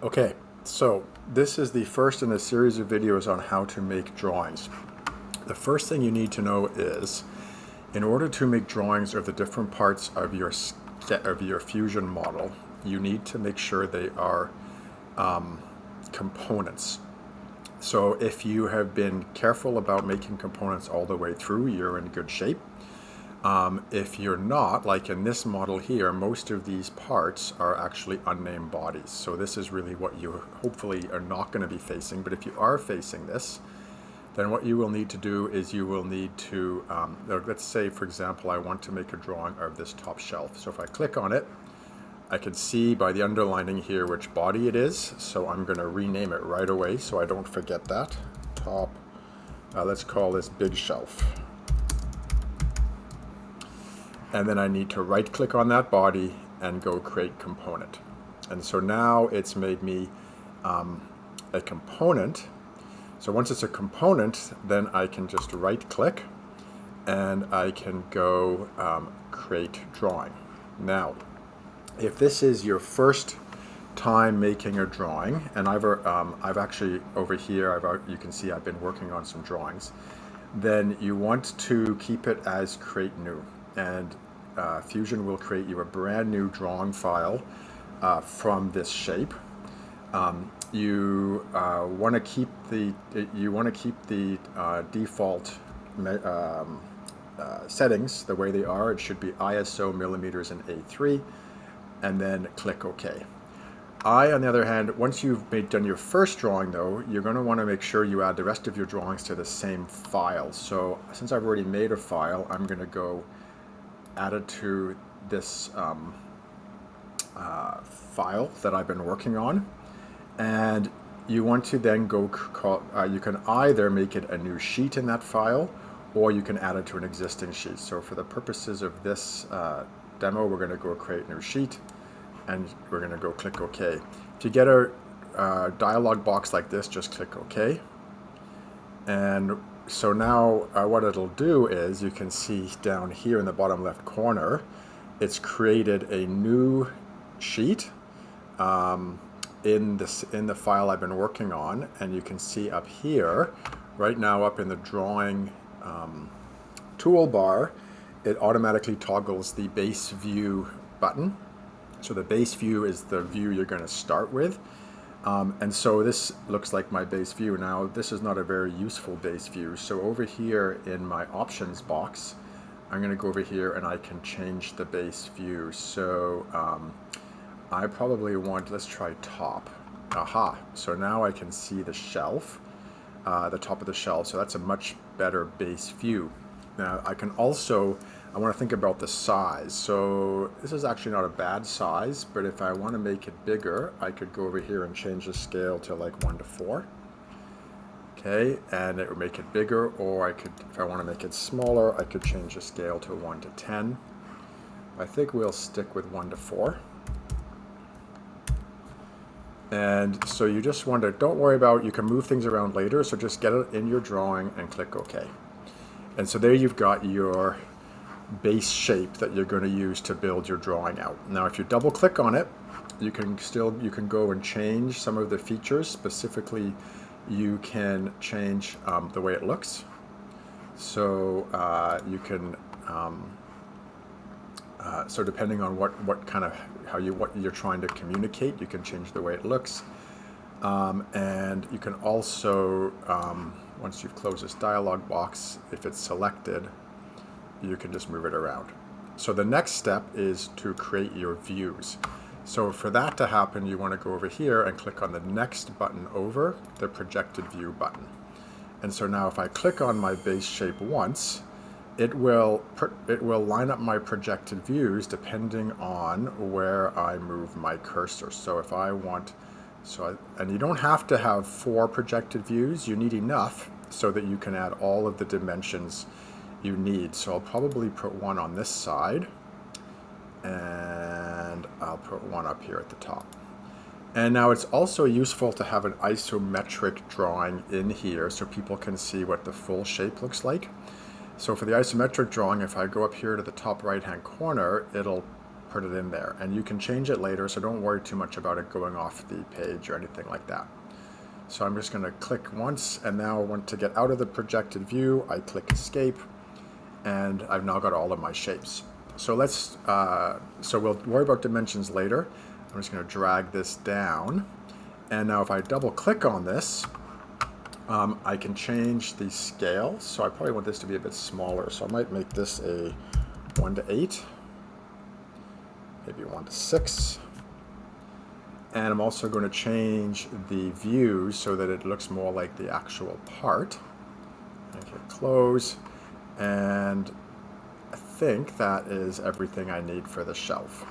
Okay, so this is the first in a series of videos on how to make drawings. The first thing you need to know is, in order to make drawings of the different parts of your Fusion model, you need to make sure they are components. So if you have been careful about making components all the way through, you're in good shape. If you're not, like in this model here, most of these parts are actually unnamed bodies. So this is really what you hopefully are not going to be facing. But if you are facing this, then what you will need to do is you will need to, let's say, for example, I want to make a drawing of this top shelf. So if I click on it, I can see by the underlining here which body it is. So I'm going to rename it right away so I don't forget that. Top, let's call this big shelf. And then I need to right click on that body and go create component. And so now it's made me a component. So once it's a component, then I can just right click and I can go create drawing. Now, if this is your first time making a drawing, and I've actually over here, you can see I've been working on some drawings, then you want to keep it as create new. And Fusion will create you a brand new drawing file from this shape. You want to keep the default settings the way they are. It should be ISO, millimeters, and A3, and then click OK. On the other hand, once you've done your first drawing, though, you're going to want to make sure you add the rest of your drawings to the same file. So since I've already made a file, I'm going to go add it to this file that I've been working on. And you want to then go you can either make it a new sheet in that file, or you can add it to an existing sheet. So for the purposes of this demo, we're going to go create new sheet, and we're going to go click OK. If you get a dialog box like this, just click OK. And so now what it'll do is, you can see down here in the bottom left corner, it's created a new sheet in the file I've been working on. And you can see up here, right now up in the drawing toolbar, it automatically toggles the base view button. So the base view is the view you're going to start with. And so this looks like my base view. Now, this is not a very useful base view. So over here in my options box, I'm going to go over here and I can change the base view. So I probably want, let's try top. Aha. So now I can see the shelf, the top of the shelf. So that's a much better base view. Now I can also, I want to think about the size. So this is actually not a bad size, but if I want to make it bigger, I could go over here and change the scale to like 1:4. Okay, and it would make it bigger, or I could, if I want to make it smaller, I could change the scale to 1:10. I think we'll stick with 1:4. And so you just want to, don't worry about, you can move things around later, so just get it in your drawing and click OK. And so there you've got your base shape that you're going to use to build your drawing out. Now if you double click on it, you can go and change some of the features. Specifically, you can change the way it looks. So you can so depending on what kind of what you're trying to communicate, you can change the way it looks. And you can also, once you've closed this dialog box, if it's selected, you can just move it around. So the next step is to create your views. So for that to happen, you want to go over here and click on the next button over, the projected view button. And so now if I click on my base shape once, it will line up my projected views depending on where I move my cursor. So if I want, and you don't have to have 4 projected views, you need enough so that you can add all of the dimensions you need. So I'll probably put one on this side, and I'll put one up here at the top. And now it's also useful to have an isometric drawing in here so people can see what the full shape looks like. So for the isometric drawing, if I go up here to the top right hand corner, it'll put it in there. And you can change it later, so don't worry too much about it going off the page or anything like that. So I'm just going to click once, and now I want to get out of the projected view. I click escape, and I've now got all of my shapes. So so we'll worry about dimensions later. I'm just going to drag this down, and now if I double click on this, I can change the scale. So I probably want this to be a bit smaller. So I might make this a 1:8, maybe 1:6. And I'm also going to change the view so that it looks more like the actual part. Okay, close. And I think that is everything I need for the shelf.